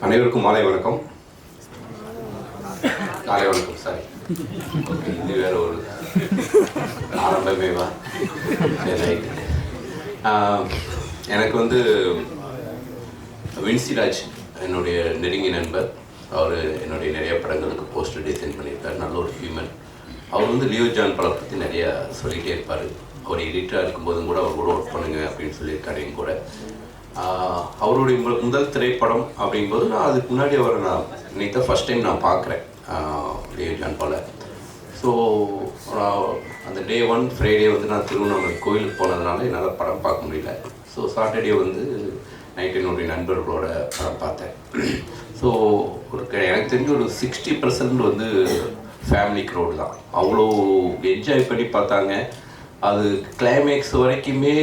அனைவருக்கும் மாலை வணக்கம். காலை வணக்கம், சாரி. ஓகே, இது வேற ஒரு ஆரம்பமேவா? சரி, ரைட்டு. எனக்கு வந்து வின்சிராஜ் என்னுடைய நெருங்கிய நண்பர். அவர் என்னுடைய நிறைய படங்களுக்கு போஸ்டர் டிசைன் பண்ணியிருக்கார். நல்ல ஒரு ஹியூமன். அவர் வந்து லியோ ஜான் படம் பற்றி நிறையா சொல்லிகிட்டே இருப்பார். அவர் எடிட்டராக இருக்கும்போதும் கூட அவர் கூட ஒர்க் பண்ணுங்க அப்படின்னு சொல்லியிருக்காரு என் கூட. அவருடைய முதல் திரைப்படம் அப்படிங்கும்போது நான் அதுக்கு முன்னாடி அவரை நான் இன்னைக்கு தான் ஃபஸ்ட் டைம் நான் பார்க்குறேன் லியோ ஜான் பாலை. ஸோ அந்த டே 1 ஃப்ரைடே வந்து நான் திருவண்ணாமலை கோயிலுக்கு போனதுனால என்னால் படம் பார்க்க முடியல. ஸோ சாட்டர்டே வந்து நைட் என்னுடைய நண்பர்களோட படம் பார்த்தேன். ஸோ எனக்கு தெரிஞ்ச ஒரு 60% வந்து ஃபேமிலி க்ரௌடு தான். அவ்வளோ என்ஜாய் பண்ணி பார்த்தாங்க. அது கிளைமேக்ஸ் வரைக்குமே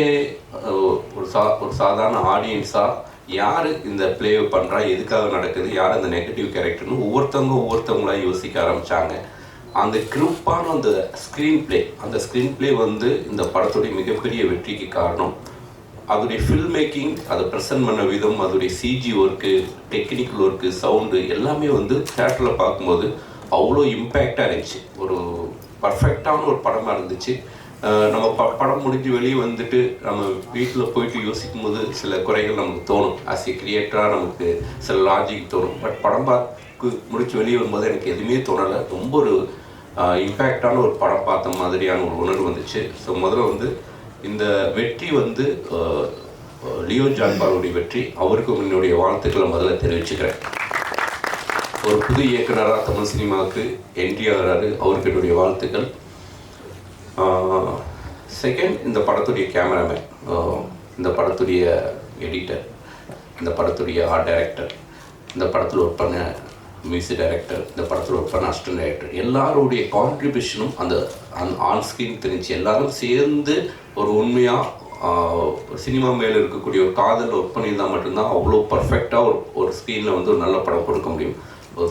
ஒரு சாதாரண ஆடியன்ஸாக யார் இந்த ப்ளே பண்ணுறா, எதுக்காக நடக்குது, யார் அந்த நெகட்டிவ் கேரக்டர்னு ஒவ்வொருத்தவங்களாக யோசிக்க ஆரம்பித்தாங்க. அந்த கிருப்பான அந்த ஸ்க்ரீன் ப்ளே வந்து இந்த படத்துடைய மிகப்பெரிய வெற்றிக்கு காரணம். அதோடைய ஃபில்ம் மேக்கிங், அதை ப்ரெசென்ட் பண்ண விதம், அதோடைய CG work, technical work, sound எல்லாமே வந்து தேட்டரில் பார்க்கும்போது அவ்வளோ இம்பேக்டாக இருந்துச்சு. ஒரு பர்ஃபெக்டான ஒரு படமாக இருந்துச்சு. நம்ம படம் முடிஞ்சு வெளியே வந்துட்டு நம்ம வீட்டில் போயிட்டு யோசிக்கும் போது சில குறைகள் நமக்கு தோணும். ஆஸ் ஏ கிரியேட்டராக நமக்கு சில லாஜிக் தோணும். பட் படம் பார்த்து முடிச்சு வெளியே வரும்போது எனக்கு எதுவுமே தோணலை. ரொம்ப ஒரு இம்பேக்டான ஒரு படம் பார்த்த மாதிரியான ஒரு உணர்வு வந்துச்சு. ஸோ முதல்ல வந்து இந்த வெற்றி வந்து லியோ ஜான் பாலுடைய வெற்றி. அவருக்கு என்னுடைய வாழ்த்துக்களை முதல்ல தெரிவிச்சுக்கிறேன். ஒரு புது இயக்குனராக தமிழ் சினிமாவுக்கு என்ட்ரி ஆகிறாரு, அவருக்கு என்னுடைய வாழ்த்துக்கள். செகண்ட், இந்த படத்துடைய கேமராமேன், இந்த படத்துடைய எடிட்டர், இந்த படத்துடைய ஆர்ட் டைரக்டர், இந்த படத்தில் ஒர்க் பண்ண மியூசிக் டைரக்டர், இந்த படத்தில் ஒர்க் பண்ண அசிஸ்டன்ட் டைரக்டர், எல்லாருடைய கான்ட்ரிபியூஷனும் அந்த ஆன் ஸ்க்ரீன் தெரிஞ்சு எல்லாரும் சேர்ந்து ஒரு உண்மையாக சினிமா மேலே இருக்கக்கூடிய ஒரு காதல் ஒர்க் பண்ணியிருந்தால் மட்டும்தான் அவ்வளோ பர்ஃபெக்டாக ஒரு ஸ்க்ரீனில் வந்து ஒரு நல்ல படம் கொடுக்க முடியும்.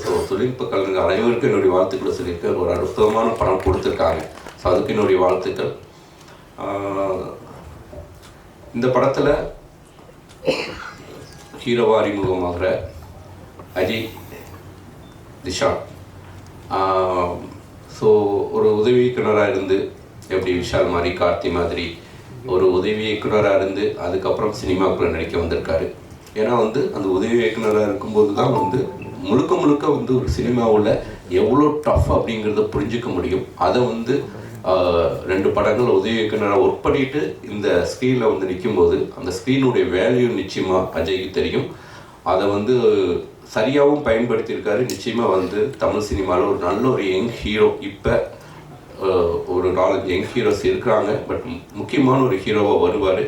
ஸோ தொழில்நுட்ப கலைஞர்கள் அனைவருக்கும் என்னுடைய வாழ்த்துக்களை சொல்லியிருக்க ஒரு அற்புதமான படம் கொடுத்துருக்காங்க. ஸோ அதுக்கு என்னுடைய வாழ்த்துக்கள். இந்த படத்தில் ஹீரோவா அறிமுகமாகிற அஜய் திஷா, ஸோ ஒரு உதவி இயக்குனராக இருந்து எப்படி விஷால் மாதிரி, கார்த்தி மாதிரி ஒரு உதவி இயக்குனராக இருந்து அதுக்கப்புறம் சினிமாக்குள்ளே நடிக்க வந்திருக்காரு. ஏன்னா வந்து அந்த உதவி இயக்குனராக இருக்கும்போது தான் வந்து முழுக்க வந்து ஒரு சினிமாவில் எவ்வளோ டஃப் அப்படிங்கிறத புரிஞ்சிக்க முடியும். அதை வந்து 2 படங்கள் உதவி இயக்குனராக ஒர்க் பண்ணிவிட்டு இந்த ஸ்க்ரீனில் வந்து நிற்கும்போது அந்த ஸ்க்ரீனுடைய வேல்யூ நிச்சயமாக அஜய்க்கு தெரியும். அதை வந்து சரியாகவும் பயன்படுத்தியிருக்காரு. நிச்சயமாக வந்து தமிழ் சினிமாவில் ஒரு நல்ல ஒரு யங் ஹீரோ, இப்போ ஒரு 4 யங் ஹீரோஸ் இருக்கிறாங்க, பட் முக்கியமான ஒரு ஹீரோவாக வருவார்.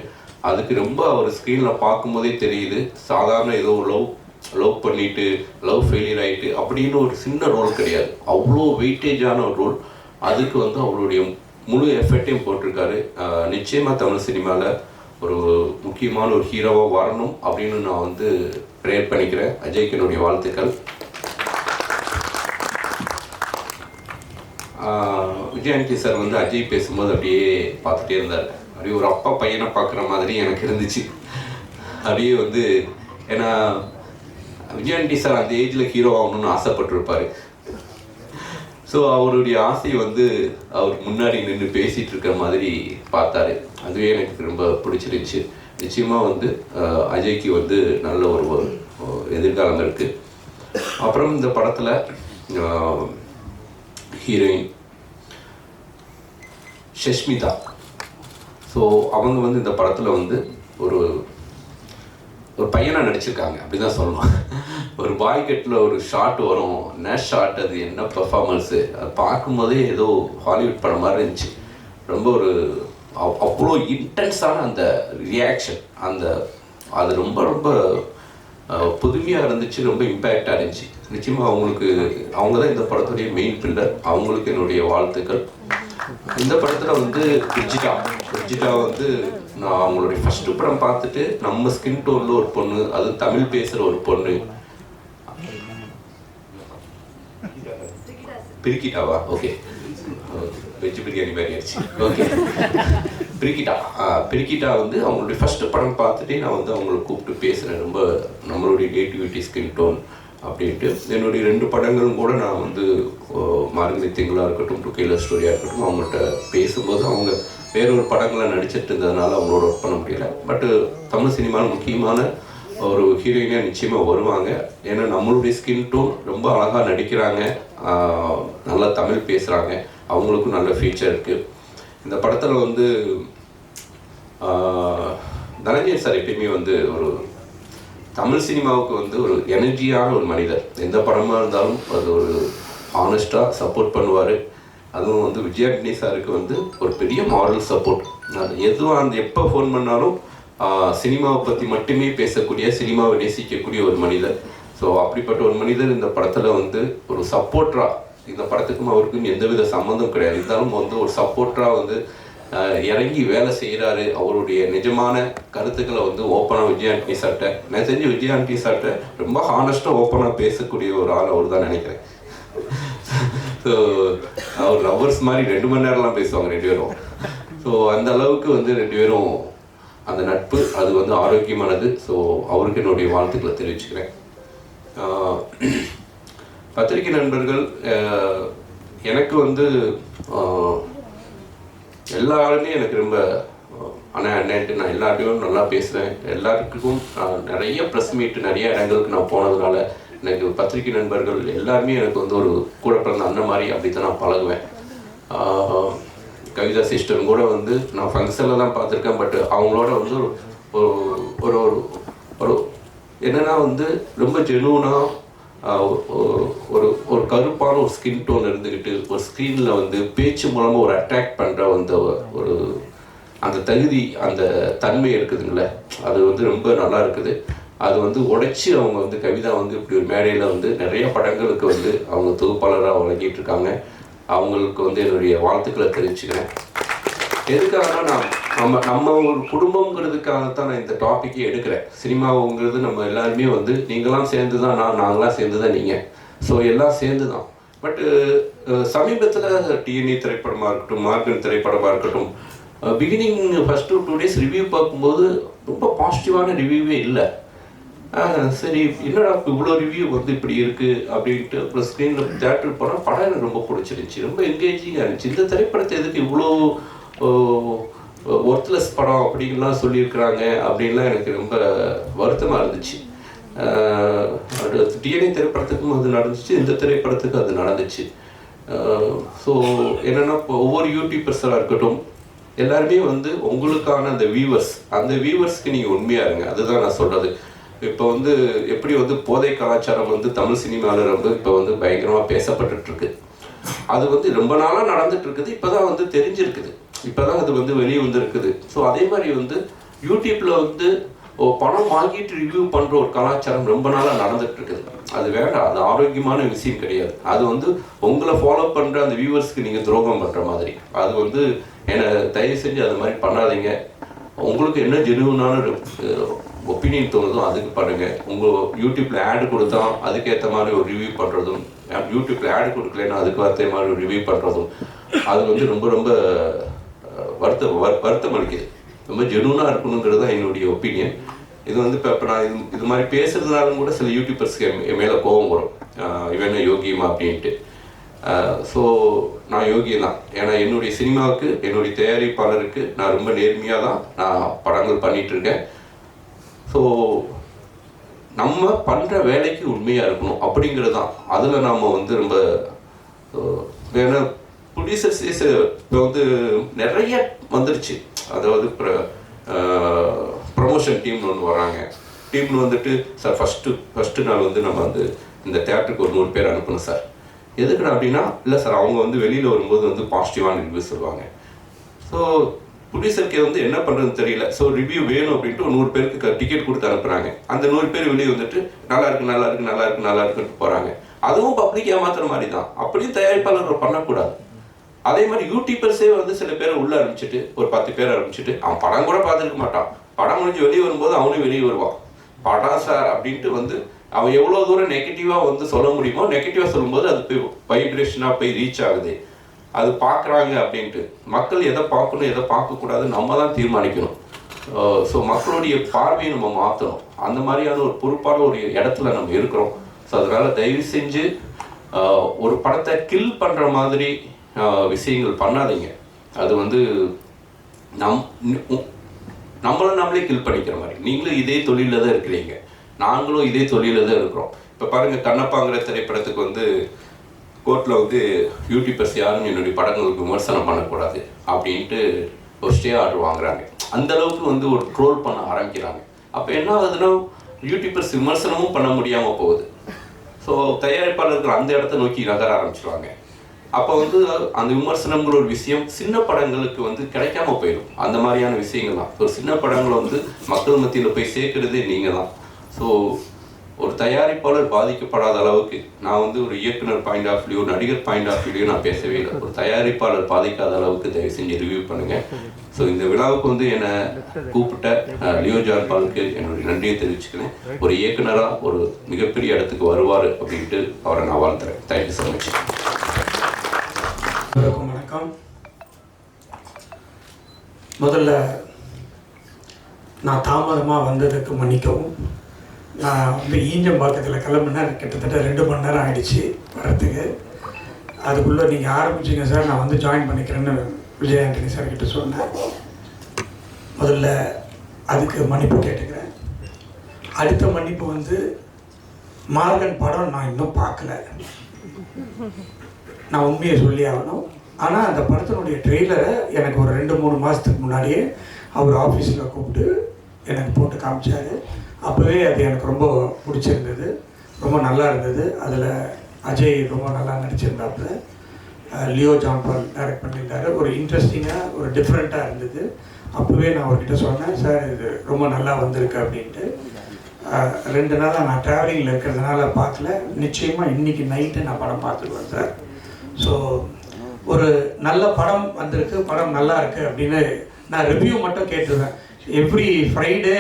அதுக்கு ரொம்ப அவர் ஸ்க்ரீனில் பார்க்கும்போதே தெரியுது. சாதாரண ஏதோ லவ் பண்ணிட்டு லவ் ஃபெயிலியர் ஆகிட்டு அப்படின்னு ஒரு சின்ன ரோல் கிடையாது. அவ்வளோ வெயிட்டேஜான ஒரு ரோல். அதுக்கு வந்து அவருடைய முழு எஃபர்ட்டையும் போட்டிருக்காரு. நிச்சயமாக தமிழ் சினிமாவில் ஒரு முக்கியமான ஒரு ஹீரோவாக வரணும் அப்படின்னு நான் வந்து ப்ரேயர் பண்ணிக்கிறேன். அஜய்க்கு என்னுடைய வாழ்த்துக்கள். விஜயாண்டி சார் வந்து அஜய் பேசும்போது அப்படியே பார்த்துட்டே இருந்தார். அப்படியே ஒரு அப்பா பையனை பார்க்குற மாதிரி எனக்கு இருந்துச்சு. அப்படியே வந்து ஏன்னா விஜயாண்டி சார் அந்த ஏஜில் ஹீரோ ஆகணும்னு ஆசைப்பட்டிருப்பார். ஸோ அவருடைய ஆசையை வந்து அவர் முன்னாடி நின்று பேசிகிட்டு இருக்கிற மாதிரி பார்த்தாரு. அதுவே எனக்கு ரொம்ப பிடிச்சிருந்துச்சு. நிச்சயமாக வந்து அஜய்க்கு வந்து நல்ல ஒரு எதிர்காலம் இருக்குது. அப்புறம் இந்த படத்தில் ஹீரோயின் ஷஷ்மிதா, ஸோ அவங்க வந்து இந்த படத்தில் வந்து ஒரு பையனாக நடிச்சிருக்காங்க அப்படி தான் சொல்லணும். ஒரு பாய்கட்டில் ஒரு ஷாட் வரும், நேஷ் ஷாட், அது என்ன பெர்ஃபார்மன்ஸு, அது பார்க்கும்போதே ஏதோ ஹாலிவுட் படம் மாதிரி இருந்துச்சு. ரொம்ப ஒரு அவ்வளோ இன்டென்ஸான அந்த ரியாக்ஷன், அது ரொம்ப ரொம்ப புதுமையாக இருந்துச்சு, ரொம்ப இம்பேக்டாக இருந்துச்சு. நிச்சயமாக அவங்க தான் இந்த படத்துடைய மெயின் பில்லர். அவங்களுக்கு என்னுடைய வாழ்த்துக்கள். இந்த படத்தில் வந்து ரிஜிட்டா வந்து நான் அவங்களுடைய ஃபஸ்ட்டு படம் பார்த்துட்டு நம்ம ஸ்கின் டோனில் ஒரு பொண்ணு, அது தமிழ் பேசுகிற ஒரு பொண்ணு, பிரிக்கிட்டாவா? ஓகே, வெஜ் பிரியாணி மாதிரி ஆயிடுச்சு. ஓகே, பிரிக்கிட்டா வந்து அவங்களுடைய ஃபஸ்ட்டு படம் பார்த்துட்டே நான் வந்து அவங்களை கூப்பிட்டு பேசுகிறேன். ரொம்ப நம்மளுடைய நேட்டிவிட்டி ஸ்கின் டோன் அப்படின்ட்டு என்னுடைய 2 படங்களும் கூட நான் வந்து மார்கழி திங்களாக இருக்கட்டும், டுகேலர் ஸ்டோரியாக இருக்கட்டும், அவங்கள்ட்ட பேசும்போது அவங்க வேறொரு படங்களை நடிச்சிட்டு இருந்ததுனால அவங்களோட ஒர்க் பண்ண முடியல. பட்டு தமிழ் சினிமாவில் முக்கியமான ஒரு ஹீரோயினாக நிச்சயமாக வருவாங்க. ஏன்னா நம்மளுடைய ஸ்கின் டோன் ரொம்ப அழகாக நடிக்கிறாங்க, நல்லா தமிழ் பேசுகிறாங்க, அவங்களுக்கும் நல்ல ஃபியூச்சர் இருக்குது. இந்த படத்தில் வந்து தனஞ்சய் சார் எப்பயுமே வந்து ஒரு தமிழ் சினிமாவுக்கு வந்து ஒரு எனர்ஜியான ஒரு மனிதர். எந்த படமாக இருந்தாலும் அது ஒரு ஹானஸ்ட்டாக சப்போர்ட் பண்ணுவார். அதுவும் வந்து விஜயாண்டனி சாருக்கு வந்து ஒரு பெரிய மாரல் சப்போர்ட். எதுவும் அந்த எப்போ ஃபோன் பண்ணாலும் சினிமாவை பற்றி மட்டுமே பேசக்கூடிய, சினிமாவை நேசிக்கக்கூடிய ஒரு மனிதர். ஸோ அப்படிப்பட்ட ஒரு மனிதர் இந்த படத்தில் வந்து ஒரு சப்போர்ட்டராக, இந்த படத்துக்கும் அவருக்கும் எந்தவித சம்மந்தம் கிடையாது, இருந்தாலும் வந்து ஒரு சப்போர்ட்டராக வந்து இறங்கி வேலை செய்கிறாரு. அவருடைய நிஜமான கருத்துக்களை வந்து ஓப்பனாக விஜயாண்டனி சார்ட்ட, நான் செஞ்சு விஜயாண்டனி சார்ட்ட ரொம்ப ஹானஸ்ட்டாக ஓப்பனாக பேசக்கூடிய ஒரு ஆள் அவர் தான் நினைக்கிறேன். ஸோ அவர் லவ்வர்ஸ் மாதிரி 2 மணி நேரம்லாம் பேசுவாங்க 2 பேரும். ஸோ அந்த அளவுக்கு வந்து 2 பேரும் அந்த நட்பு அது வந்து ஆரோக்கியமானது. ஸோ அவருக்கு என்னுடைய வாழ்த்துக்களை தெரிவிச்சுக்கிறேன். பத்திரிகை நண்பர்கள், எனக்கு வந்து எல்லாருமே எனக்கு ரொம்ப அண்ணன்ட்டு நான் எல்லார்ட்டையும் நல்லா பேசுகிறேன். எல்லாருக்கும் நிறைய ப்ரெஸ் மீட்டு நிறைய இடங்களுக்கு நான் போனதுனால எனக்கு பத்திரிகை நண்பர்கள் எல்லாருமே எனக்கு வந்து ஒரு கூட பிறந்த அண்ணன் மாதிரி அப்படி தான் நான் பழகுவேன். கவிதா சிஸ்டரும் கூட வந்து நான் ஃபங்க்ஷனில் தான் பார்த்துருக்கேன். பட் அவங்களோட வந்து ஒரு ஒரு என்னென்னா வந்து ரொம்ப ஜெனூனாக ஒரு ஒரு கருப்பான ஒரு ஸ்கின் டோன் இருந்துக்கிட்டு ஒரு ஸ்க்ரீனில் வந்து பேச்சு மூலமாக ஒரு அட்ராக்ட் பண்ணுற வந்து ஒரு அந்த தகுதி, அந்த தன்மை இருக்குதுங்களே, அது வந்து ரொம்ப நல்லா இருக்குது. அது வந்து உடைச்சி அவங்க வந்து கவிதா வந்து இப்படி ஒரு மேடையில் வந்து நிறைய படங்களுக்கு வந்து அவங்க தொகுப்பாளராக வழங்கிட்டு இருக்காங்க. அவங்களுக்கு வந்து என்னுடைய வாழ்த்துக்களை தெரிவிச்சுக்கிறேன். எதுக்காகனா நம்ம ஒரு குடும்பங்கிறதுக்காகத்தான் நான் இந்த டாப்பிக்கே எடுக்கிறேன். சினிமாவுங்கிறது நம்ம எல்லாருமே வந்து நீங்களாம் சேர்ந்து தான் நாங்களாம் சேர்ந்து தான் நீங்கள், ஸோ எல்லாம் சேர்ந்து தான். பட்டு சமீபத்தில் டிஎன்ஏ திரைப்படமாக இருக்கட்டும், மார்கன் திரைப்படமாக இருக்கட்டும், பிகினிங் ஃபஸ்ட்டு 2 days ரிவ்யூ பார்க்கும்போது ரொம்ப பாசிட்டிவான ரிவ்யூவே இல்லை. சரி என்னடா இவ்வளோ ரிவ்யூ வந்து இப்படி இருக்குது அப்படின்ட்டு அப்புறம் ஸ்க்ரீனில் தேட்டருக்கு போனால் படம் எனக்கு ரொம்ப பிடிச்சிருந்துச்சி, ரொம்ப என்கேஜிங்காக இருந்துச்சு. இந்த திரைப்படத்தை எதுக்கு இவ்வளோ ஒர்த்லெஸ் படம் அப்படின்லாம் சொல்லியிருக்கிறாங்க அப்படின்லாம் எனக்கு ரொம்ப வருத்தமாக இருந்துச்சு. டிஎன்ஏ திரைப்படத்துக்கும் அது நடந்துச்சு, இந்த திரைப்படத்துக்கும் அது நடந்துச்சு. ஸோ என்னென்னா இப்போ ஒவ்வொரு யூடியூபர்ஸாக இருக்கட்டும், எல்லாருமே வந்து உங்களுக்கான அந்த வியூவர்ஸ்க்கு நீங்கள் உண்மையாக இருங்க. அதுதான் நான் சொல்கிறது. இப்போ வந்து எப்படி வந்து போதை கலாச்சாரம் வந்து தமிழ் சினிமாவில் வந்து இப்போ வந்து பயங்கரமாக பேசப்பட்டுருக்கு. அது வந்து ரொம்ப நாளாக நடந்துட்டு இருக்குது, இப்போ தான் வந்து தெரிஞ்சிருக்குது, இப்போ தான் அது வந்து வெளியே வந்துருக்குது. ஸோ அதே மாதிரி வந்து யூடியூப்பில் வந்து பணம் வாங்கிட்டு ரிவ்யூ பண்ணுற ஒரு கலாச்சாரம் ரொம்ப நாளாக நடந்துட்டு இருக்குது. அது வேண்டாம், அது ஆரோக்கியமான விஷயம் கிடையாது. அது வந்து உங்களை ஃபாலோ பண்ணுற அந்த வியூவர்ஸ்க்கு நீங்கள் துரோகம் பண்ணுற மாதிரி. அது வந்து என்னை தயவு செஞ்சு அது மாதிரி பண்ணாதீங்க. உங்களுக்கு என்ன ஜெனுவனான ஒப்பீனியன் தோணுதோ அதுக்கு பண்ணுங்கள். உங்கள் யூடியூப்பில் ஆடு கொடுத்தா அதுக்கேற்ற மாதிரி ஒரு ரிவ்யூ பண்ணுறதும், யூடியூப்பில் ஆடு கொடுக்கலன்னா அதுக்கு ஏற்ற மாதிரி ஒரு ரிவ்யூ பண்ணுறதும், அது வந்து ரொம்ப ரொம்ப வருத்தம் அளிக்குது. ரொம்ப ஜெனுவனாக இருக்கணுங்கிறது தான் என்னுடைய ஒப்பீனியன். இது வந்து இப்போ நான் இது மாதிரி பேசுகிறதுனாலும் கூட சில யூடியூபர்ஸ்க்கு என் மேலே கோபம் வரும், இவன் யோகியமா அப்படின்ட்டு. ஸோ நான் யோகியம் தான். ஏன்னா என்னுடைய சினிமாவுக்கு, என்னுடைய தயாரிப்பாளருக்கு நான் ரொம்ப நேர்மையாக தான் நான் படங்கள் பண்ணிகிட்ருக்கேன். ஸோ நம்ம பண்ணுற வேலைக்கு உண்மையாக இருக்கணும் அப்படிங்கிறது தான். அதில் நாம் வந்து ரொம்ப வேணா ப்ரொடியூசர்ஸ் இப்போ வந்து நிறைய வந்துருச்சு. அதாவது ப்ரமோஷன் டீம்னு ஒன்று வராங்க. டீம்னு வந்துட்டு சார் ஃபஸ்ட்டு நாள் வந்து நம்ம வந்து இந்த தேட்டருக்கு ஒரு 100 பேர் அனுப்பணும் சார். எதுக்குடா அப்படின்னா, இல்லை சார் அவங்க வந்து வெளியில் வரும்போது வந்து பாசிட்டிவான ரிவ்யூ சொல்லுவாங்க. ஸோ ப்ரொடியூசருக்கு வந்து என்ன பண்ணுறதுன்னு தெரியல. ஸோ ரிவ்யூ வேணும் அப்படின்ட்டு ஒரு 100 பேருக்கு டிக்கெட் கொடுத்து அனுப்புகிறாங்க. அந்த 100 பேர் வெளியே வந்துட்டு நல்லா இருக்குன்னு போகிறாங்க. அதுவும் பப்ளிக் ஏமாத்துற மாதிரி தான். அப்படியும் தயாரிப்பாளர்கள் பண்ணக்கூடாது. அதே மாதிரி யூடியூபர்ஸே வந்து சில பேரை உள்ளே ஆரம்பிச்சுட்டு ஒரு 10 பேர் ஆரம்பிச்சுட்டு அவன் படம் கூட பார்த்துருக்க மாட்டான். படம் முடிஞ்சு வெளியே வரும்போது அவனும் வெளியே வருவான். படம் சார் அப்படின்ட்டு வந்து அவன் எவ்வளோ தூரம் நெகட்டிவாக வந்து சொல்ல முடியுமோ நெகட்டிவாக சொல்லும்போது அது போய் வைப்ரேஷனாக போய் ரீச் ஆகுது. அது பார்க்குறாங்க அப்படின்ட்டு மக்கள் எதை பார்க்கணும் எதை பார்க்கக்கூடாது நம்ம தான் தீர்மானிக்கணும். ஸோ மக்களுடைய பார்வையை நம்ம மாற்றணும். அந்த மாதிரியான ஒரு பொறுப்பான ஒரு இடத்துல நம்ம இருக்கிறோம். ஸோ அதனால் தயவு செஞ்சு ஒரு படத்தை கில் பண்ணுற மாதிரி விஷயங்கள் பண்ணாதீங்க. அது வந்து நம்மளே கில் பண்ணிக்கிற மாதிரி. நீங்களும் இதே தொழிலில் தான் இருக்கிறீங்க, நாங்களும் இதே தொழிலில் தான் இருக்கிறோம். இப்போ பாருங்கள், கண்ணப்பாங்கிற திரைப்படத்துக்கு வந்து கோர்ட்டில் வந்து யூடியூபர்ஸ் யாரும் என்னுடைய படங்களுக்கு விமர்சனம் பண்ணக்கூடாது அப்படின்ட்டு ஒரு ஸ்டே ஆர்டர் வாங்குறாங்க. அந்த அளவுக்கு வந்து ஒரு ட்ரோல் பண்ண ஆரம்பிக்கிறாங்க. அப்போ என்ன ஆகுதுன்னா, யூடியூபர்ஸ் விமர்சனமும் பண்ண முடியாமல் போகுது. ஸோ தயாரிப்பாளர்கள் அந்த இடத்த நோக்கி நகர ஆரம்பிச்சிருவாங்க. அப்போ வந்து அந்த விமர்சனங்கிற ஒரு விஷயம் சின்ன படங்களுக்கு வந்து கிடைக்காம போயிடும். அந்த மாதிரியான விஷயங்கள் தான். ஒரு சின்ன படங்களை வந்து மக்கள் மத்தியில் போய் சேர்க்கறதே நீங்கள் தான். ஸோ ஒரு தயாரிப்பாளர் பாதிக்கப்படாத அளவுக்கு நான் வந்து ஒரு இயக்குனர் பாயிண்ட் ஆஃப் வியூ, நடிகர் பாயிண்ட் ஆஃப் வியூ நான் பேசவே இல்லை. ஒரு தயாரிப்பாளர் பாதிக்காத அளவுக்கு தயவு செஞ்சு ரிவ்யூ பண்ணுங்கள். ஸோ இந்த விழாவுக்கு வந்து என்னை கூப்பிட்ட லியோ ஜான் பாலுக்கு என்னுடைய நன்றியை தெரிவிச்சுக்கிறேன். ஒரு இயக்குனராக ஒரு மிகப்பெரிய இடத்துக்கு வருவார் அப்படின்ட்டு அவரை நான் வாழ்த்துறேன். Thank you so much. வணக்கம். முதல்ல நான் தாமதமாக வந்ததுக்கு மன்னிக்கவும். நான் வந்து ஈஞ்சம்பாக்கத்தில் கிளம்புனா கிட்டத்தட்ட 2 மணி நேரம் ஆகிடுச்சு வர்றதுக்கு. அதுக்குள்ளே நீங்கள் ஆரம்பிச்சிங்க சார், நான் வந்து ஜாயின் பண்ணிக்கிறேன்னு விஜய் ஆண்டனி சார் கிட்ட சொன்னேன். முதல்ல அதுக்கு மன்னிப்பு கேட்டுக்கிறேன். அடுத்த மன்னிப்பு வந்து மார்கன் படம் நான் இன்னும் பார்க்கல. நான் உண்மையை சொல்லி ஆகணும். ஆனால் அந்த படத்தினுடைய ட்ரெய்லரை எனக்கு ஒரு 2-3 மாதத்துக்கு முன்னாடியே அவர் ஆஃபீஸில் கூப்பிட்டு எனக்கு போட்டு காமிச்சார். அப்போவே அது எனக்கு ரொம்ப பிடிச்சிருந்தது, ரொம்ப நல்லா இருந்தது. அதில் அஜய் ரொம்ப நல்லா நடிச்சிருந்தாப்புல, லியோ ஜான் பால் டைரக்ட் பண்ணியிருந்தாரு. ஒரு இன்ட்ரெஸ்டிங்காக, ஒரு டிஃப்ரெண்ட்டாக இருந்தது. அப்போவே நான் அவர்கிட்ட சொன்னேன், சார் இது ரொம்ப நல்லா வந்திருக்கு அப்படின்ட்டு. 2 நாளாக நான் ட்ராவலிங்கில் இருக்கிறதுனால பார்க்கல. நிச்சயமாக இன்றைக்கி நைட்டு நான் படம் பார்த்துக்குவேன் சார். ஸோ ஒரு நல்ல படம் வந்திருக்கு, படம் நல்லா இருக்குது அப்படின்னு நான் ரிவ்யூ மட்டும் கேட்டுருவேன். எவ்ரி ஃப்ரைடே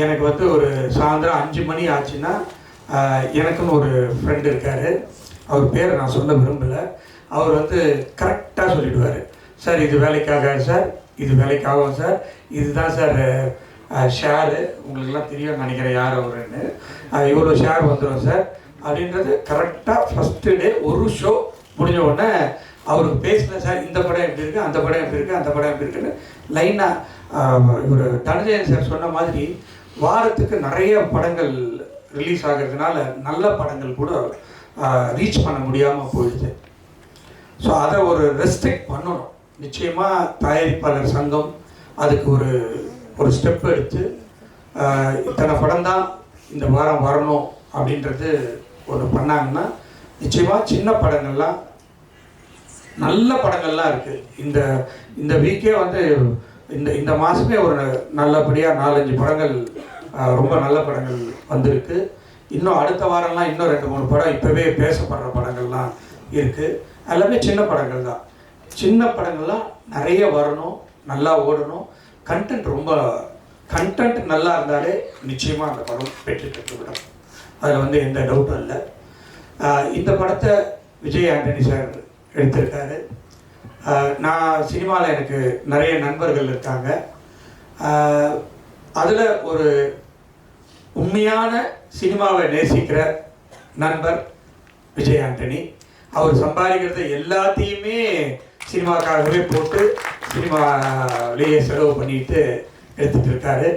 எனக்கு வந்து ஒரு சாயந்தரம் 5 மணி ஆச்சுன்னா எனக்குன்னு ஒரு ஃப்ரெண்டு இருக்கார். அவர் பேரை நான் சொல்ல விரும்பலை. அவர் வந்து கரெக்டாக சொல்லிவிடுவார், சார் இது வேலைக்காக சார், இது வேலைக்காகும் சார், இதுதான் சார் ஷேரு, உங்களுக்கெல்லாம் தெரியும் நினைக்கிறேன் யார் அவருன்னு, இவ்வளோ ஷேர் வந்துடும் சார் அப்படின்றது கரெக்டாக ஃபஸ்ட்டு டே ஒரு ஷோ முடிஞ்ச உடனே அவருக்கு பேசினேன். சார் இந்த படம் எப்படி இருக்குது, அந்த படம் எப்படி இருக்குது, அந்த படம் எப்படி இருக்குன்னு லைனாக இவர் தனஞ்சயன் சார் சொன்ன மாதிரி வாரத்துக்கு நிறைய படங்கள் ரிலீஸ் ஆகிறதுனால நல்ல படங்கள் கூட ரீச் பண்ண முடியாமல் போயிடுது. ஸோ அதை ஒரு ரெஸ்ட்ரிக்ட் பண்ணணும். நிச்சயமாக தயாரிப்பாளர் சங்கம் அதுக்கு ஒரு ஸ்டெப் எடுத்து இத்தனை படம் தான் இந்த வாரம் வரணும் அப்படின்றது ஒன்று பண்ணாங்கன்னா நிச்சயமாக சின்ன படங்கள்லாம், நல்ல படங்கள்லாம் இருக்குது. இந்த வீக்கே வந்து இந்த மாதமே ஒரு நல்லபடியாக 4-5 படங்கள், ரொம்ப நல்ல படங்கள் வந்திருக்கு. இன்னும் அடுத்த வாரம்லாம் இன்னும் 2-3 படம் இப்போவே பேசப்படுற படங்கள்லாம் இருக்குது. எல்லாமே சின்ன படங்கள் தான். சின்ன படங்கள்லாம் நிறைய வரணும், நல்லா ஓடணும். கண்டென்ட் நல்லா இருந்தாலே நிச்சயமாக அந்த படம் வெற்றி பெற்றுவிடும். அதில் வந்து எந்த டவுட்டும் இல்லை. இந்த படத்தை விஜய் ஆண்டனி சார் எடுத்திருக்காரு. நான் சினிமாவில் எனக்கு நிறைய நண்பர்கள் இருக்காங்க. அதில் ஒரு உண்மையான சினிமாவை நேசிக்கிற நண்பர் விஜய் ஆண்டனி. அவர் சம்பாதிக்கிறத எல்லாத்தையுமே சினிமாக்காகவே போட்டு சினிமாலேயே செலவு பண்ணிட்டு எடுத்துகிட்டு இருக்காரு.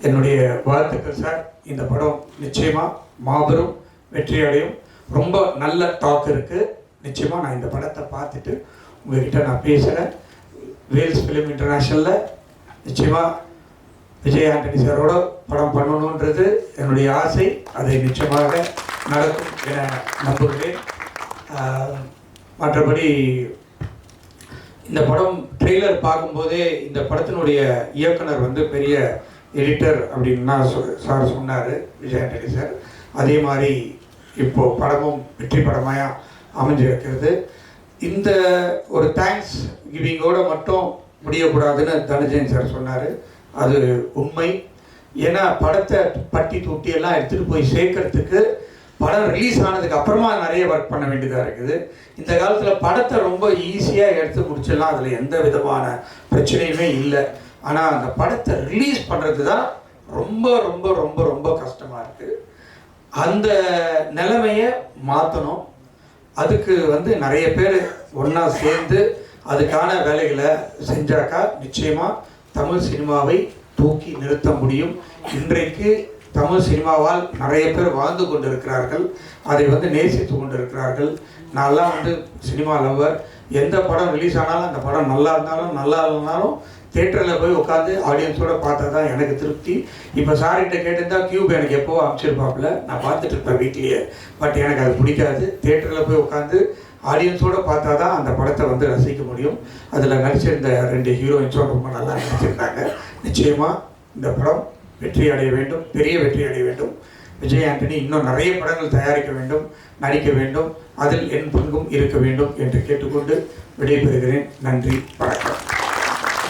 என்னுடைய வாழ்த்துக்கள் சார். இந்த படம் நிச்சயமாக மாபெரும் வெற்றி அடையும். ரொம்ப நல்ல டாக் இருக்குது. நிச்சயமாக நான் இந்த படத்தை பார்த்துட்டு உங்கள்கிட்ட நான் பேசுகிறேன். வேல்ஸ் ஃபிலிம் இன்டர்நேஷ்னலில் நிச்சயமாக விஜய் ஆண்டனி சாரோட படம் பண்ணணுன்றது என்னுடைய ஆசை. அதை நிச்சயமாக நடக்கும் என நம்புகிறேன். மற்றபடி இந்த படம் ட்ரெய்லர் பார்க்கும்போதே இந்த படத்தினுடைய இயக்குனர் வந்து பெரிய எடிட்டர் அப்படின்னா சார் சொன்னார், விஜய் ஆண்டனி சார். அதே மாதிரி இப்போது படமும் வெற்றி படமாக அமைஞ்சிருக்கிறது. இந்த ஒரு தேங்க்ஸ் கிவிங்கோடு மட்டும் முடியக்கூடாதுன்னு தனஞ்சயன் சார் சொன்னார். அது உண்மை. ஏன்னா படத்தை பட்டி தொட்டியெல்லாம் எடுத்துகிட்டு போய் சேர்க்கறதுக்கு படம் ரிலீஸ் ஆனதுக்கு அப்புறமா நிறைய ஒர்க் பண்ண வேண்டியதாக இருக்குது. இந்த காலத்தில் படத்தை ரொம்ப ஈஸியாக எடுத்து முடிச்சிடலாம், அதில் எந்த விதமான பிரச்சனையுமே இல்லை. ஆனால் அந்த படத்தை ரிலீஸ் பண்ணுறது தான் ரொம்ப ரொம்ப ரொம்ப ரொம்ப கஷ்டமாக இருக்குது. அந்த நிலைமையை மாற்றணும். அதுக்கு நிறைய பேர் ஒன்றா சேர்ந்து அதுக்கான வேலைகளை செஞ்சாக்கா நிச்சயமாக தமிழ் சினிமாவை தூக்கி நிறுத்த முடியும். இன்றைக்கு தமிழ் சினிமாவால் நிறைய பேர் வாழ்ந்து கொண்டிருக்கிறார்கள், அதை நேசித்து கொண்டிருக்கிறார்கள். நான்லாம் சினிமா லவ்வர். எந்த படம் ரிலீஸ் ஆனாலும் அந்த படம் நல்லா இருந்தாலும் நல்லா இல்லைனாலும் தேட்டரில் போய் உட்காந்து ஆடியன்ஸோடு பார்த்தா தான் எனக்கு திருப்தி. இப்போ சார்கிட்ட கேட்டிருந்தா கியூப் எனக்கு எப்போவோ அனுப்பிச்சிருப்பாப்புல, நான் பார்த்துட்டு இருப்பேன் வீட்லேயே. பட் எனக்கு அது பிடிக்காது. தேட்டரில் போய் உட்காந்து ஆடியன்ஸோடு பார்த்தா தான் அந்த படத்தை ரசிக்க முடியும். அதில் நடிச்சிருந்த 2 ஹீரோயின்ஸும் ரொம்ப நல்லா நடிச்சிருந்தாங்க. நிச்சயமாக இந்த படம் வெற்றி அடைய வேண்டும், பெரிய வெற்றி அடைய வேண்டும். விஜய் ஆண்டனி இன்னும் நிறைய படங்கள் தயாரிக்க வேண்டும், நடிக்க வேண்டும், அதில் என் பங்கும் இருக்க வேண்டும் என்று கேட்டுக்கொண்டு விடைபெறுகிறேன். நன்றி, வணக்கம்.